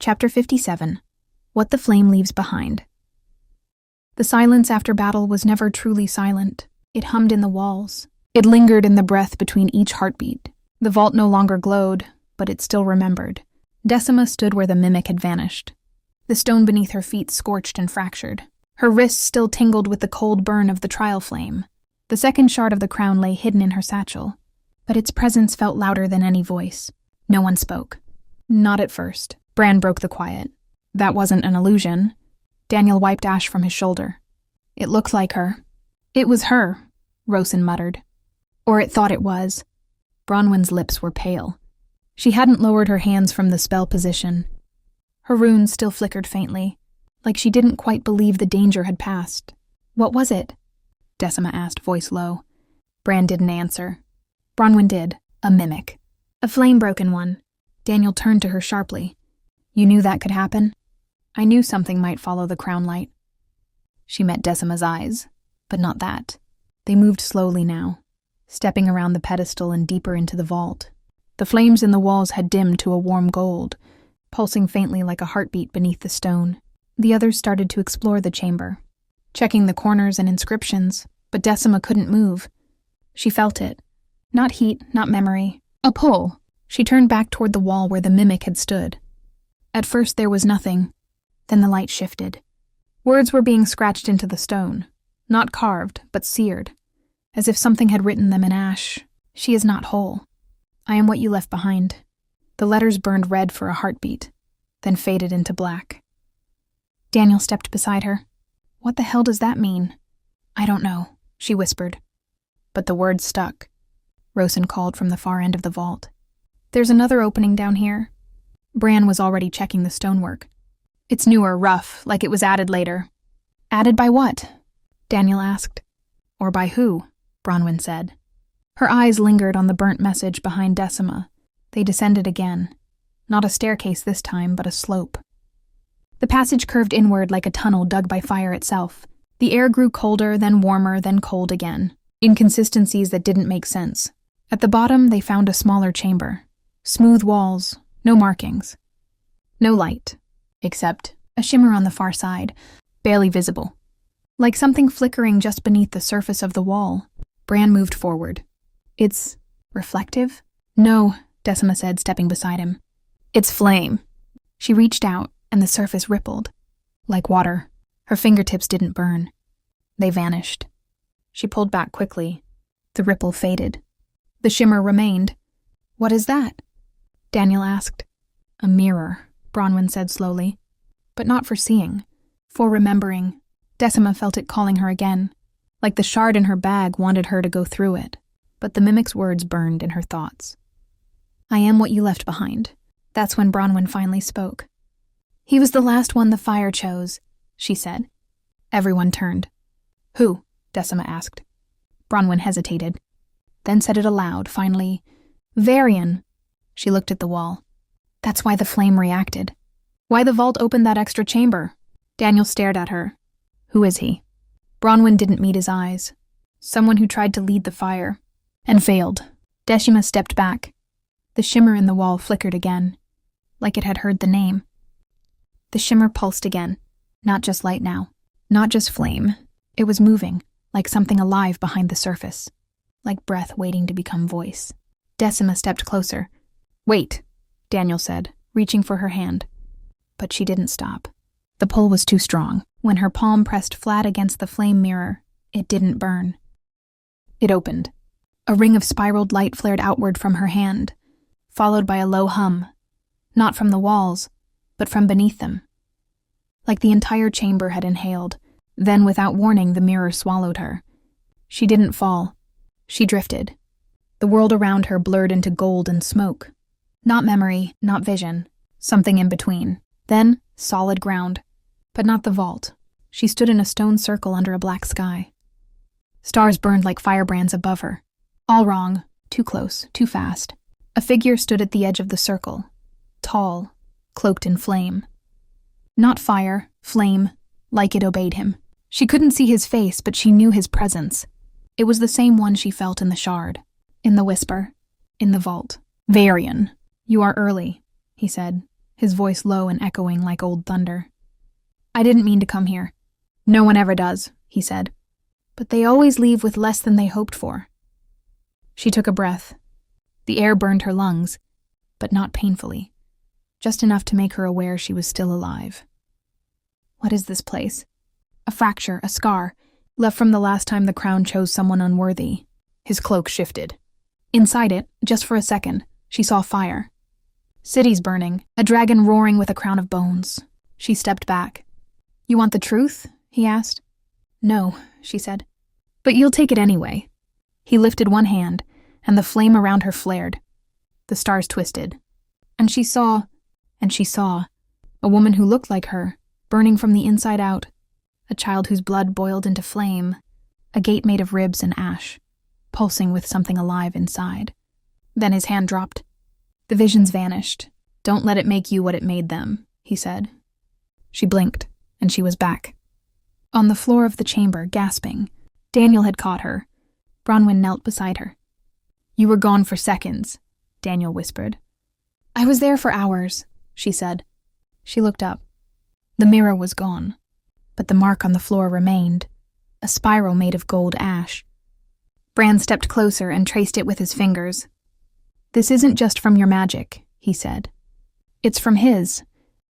Chapter 57. What the Flame Leaves Behind. The silence after battle was never truly silent. It hummed in the walls. It lingered in the breath between each heartbeat. The vault no longer glowed, but it still remembered. Decima stood where the mimic had vanished. The stone beneath her feet scorched and fractured. Her wrists still tingled with the cold burn of the trial flame. The second shard of the crown lay hidden in her satchel, but its presence felt louder than any voice. No one spoke. Not at first. Bran broke the quiet. That wasn't an illusion. Daniel wiped ash from his shoulder. It looked like her. It was her, Rosen muttered. Or it thought it was. Bronwyn's lips were pale. She hadn't lowered her hands from the spell position. Her runes still flickered faintly, like she didn't quite believe the danger had passed. What was it? Decima asked, voice low. Bran didn't answer. Bronwyn did. A mimic. A flame-broken one. Daniel turned to her sharply. You knew that could happen? I knew something might follow the crown light. She met Decima's eyes, but not that. They moved slowly now, stepping around the pedestal and deeper into the vault. The flames in the walls had dimmed to a warm gold, pulsing faintly like a heartbeat beneath the stone. The others started to explore the chamber, checking the corners and inscriptions, but Decima couldn't move. She felt it. Not heat, not memory. A pull. She turned back toward the wall where the mimic had stood. At first there was nothing. Then the light shifted. Words were being scratched into the stone, not carved, but seared, as if something had written them in ash. She is not whole. I am what you left behind. The letters burned red for a heartbeat, then faded into black. Daniel stepped beside her. What the hell does that mean? I don't know, she whispered. But the words stuck. Rosen called from the far end of the vault. There's another opening down here. Bran was already checking the stonework. It's newer, rough, like it was added later. Added by what? Daniel asked. Or by who? Bronwyn said. Her eyes lingered on the burnt message behind Decima. They descended again. Not a staircase this time, but a slope. The passage curved inward like a tunnel dug by fire itself. The air grew colder, then warmer, then cold again. Inconsistencies that didn't make sense. At the bottom, they found a smaller chamber. Smooth walls, no markings. No light, except a shimmer on the far side, barely visible. Like something flickering just beneath the surface of the wall. Bran moved forward. It's reflective? No, Decima said, stepping beside him. It's flame. She reached out, and the surface rippled. Like water. Her fingertips didn't burn. They vanished. She pulled back quickly. The ripple faded. The shimmer remained. What is that? Daniel asked. A mirror, Bronwyn said slowly. But not for seeing. For remembering. Decima felt it calling her again. Like the shard in her bag wanted her to go through it. But the mimic's words burned in her thoughts. I am what you left behind. That's when Bronwyn finally spoke. He was the last one the fire chose, she said. Everyone turned. Who? Decima asked. Bronwyn hesitated. Then said it aloud, finally. Varian. She looked at the wall. That's why the flame reacted. Why the vault opened that extra chamber. Daniel stared at her. Who is he? Bronwyn didn't meet his eyes. Someone who tried to lead the fire. And failed. Decima stepped back. The shimmer in the wall flickered again. Like it had heard the name. The shimmer pulsed again. Not just light now. Not just flame. It was moving, like something alive behind the surface. Like breath waiting to become voice. Decima stepped closer. Wait, Daniel said, reaching for her hand. But she didn't stop. The pull was too strong. When her palm pressed flat against the flame mirror, it didn't burn. It opened. A ring of spiraled light flared outward from her hand, followed by a low hum. Not from the walls, but from beneath them. Like the entire chamber had inhaled. Then, without warning, the mirror swallowed her. She didn't fall. She drifted. The world around her blurred into gold and smoke. Not memory, not vision. Something in between. Then, solid ground. But not the vault. She stood in a stone circle under a black sky. Stars burned like firebrands above her. All wrong. Too close. Too fast. A figure stood at the edge of the circle. Tall. Cloaked in flame. Not fire. Flame. Like it obeyed him. She couldn't see his face, but she knew his presence. It was the same one she felt in the shard. In the whisper. In the vault. Varian. You are early, he said, his voice low and echoing like old thunder. "I didn't mean to come here. No one ever does," he said. "But they always leave with less than they hoped for." She took a breath. The air burned her lungs, but not painfully, just enough to make her aware she was still alive. What is this place? A fracture, a scar, left from the last time the crown chose someone unworthy. His cloak shifted. Inside it, just for a second, she saw fire. Cities burning, a dragon roaring with a crown of bones. She stepped back. "You want the truth?" he asked. "No," she said. "But you'll take it anyway." He lifted one hand, and the flame around her flared. The stars twisted. And she saw a woman who looked like her, burning from the inside out, a child whose blood boiled into flame, a gate made of ribs and ash, pulsing with something alive inside. Then his hand dropped. The visions vanished. "Don't let it make you what it made them," he said. She blinked, and she was back. On the floor of the chamber, gasping, Daniel had caught her. Bronwyn knelt beside her. "You were gone for seconds," Daniel whispered. "I was there for hours," she said. She looked up. The mirror was gone, but the mark on the floor remained, a spiral made of gold ash. Bran stepped closer and traced it with his fingers. "This isn't just from your magic," he said. "It's from his."